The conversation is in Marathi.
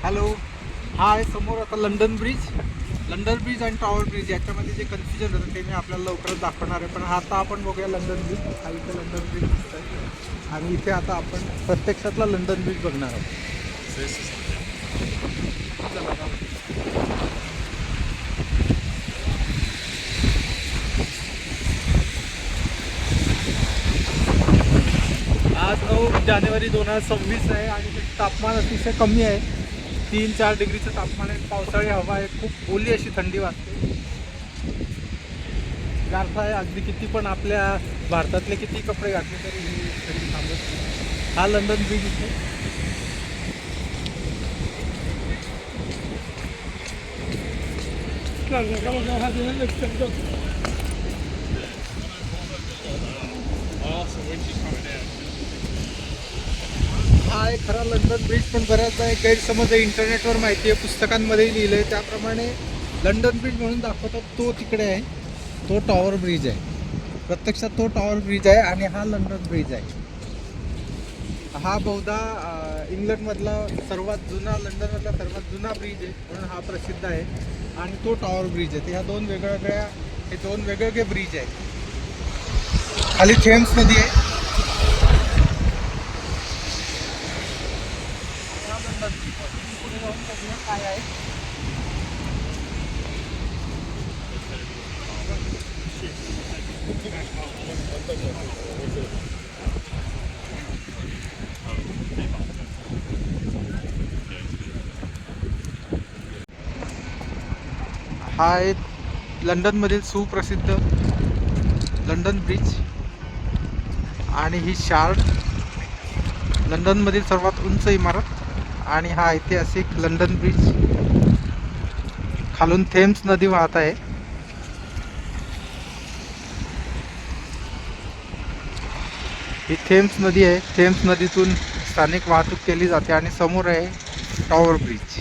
हॅलो. हा आहे समोर आता लंडन ब्रिज आणि टॉवर ब्रिज याच्यामध्ये जे कन्फ्युजन होतं ते मी आपल्याला लवकरच दाखवणार आहे. पण आता आपण बघूया लंडन ब्रिज. हा इथे लंडन ब्रिज दिसतोय आणि इथे आता आपण प्रत्यक्षातला लंडन ब्रिज बघणार आहोत. चला जाऊ. आज 9 जानेवारी 2026 आहे आणि तापमान अतिशय कमी आहे. 3-4 डिग्रीचं तापमान आहे. पावसाळी हवा आहे. खूप ओली अशी थंडी वाजते. गारठा आहे अगदी. किती पण आपल्या भारतातले किती कपडे घातले तरी ही थंडी थांबत नाही. हा लंडन ब्रिज इथे. हा आहे खरा लंडन ब्रिज. पण बऱ्याचदा एक गैरसमज आहे. इंटरनेटवर माहिती आहे, पुस्तकांमध्येही लिहिलं आहे त्याप्रमाणे लंडन ब्रिज म्हणून दाखवतात तो तिकडे आहे. तो टॉवर ब्रिज आहे. प्रत्यक्षात तो टॉवर ब्रिज आहे आणि हा लंडन ब्रिज आहे. हा बहुधा इंग्लंडमधला सर्वात जुना, लंडनमधला सर्वात जुना ब्रिज आहे म्हणून हा प्रसिद्ध आहे. आणि तो टॉवर ब्रिज आहे. ह्या दोन वेगवेगळे ब्रिज आहेत. खाली थेम्स नदी आहे. हा लंडन ब्रिज. पुढे जाऊन बघूया काय आहे. हा आहे लंडनमधील सुप्रसिद्ध लंडन ब्रिज आणि ही शार्ड, लंडनमधील सर्वात उंच इमारत आणि हा ऐतिहासिक लंडन ब्रिज. खालून थेम्स नदी वाहत आहे. ही थेम्स नदी आहे. थेम्स नदीतून स्थानिक वाहतूक केली जाते आणि समोर आहे टॉवर ब्रिज.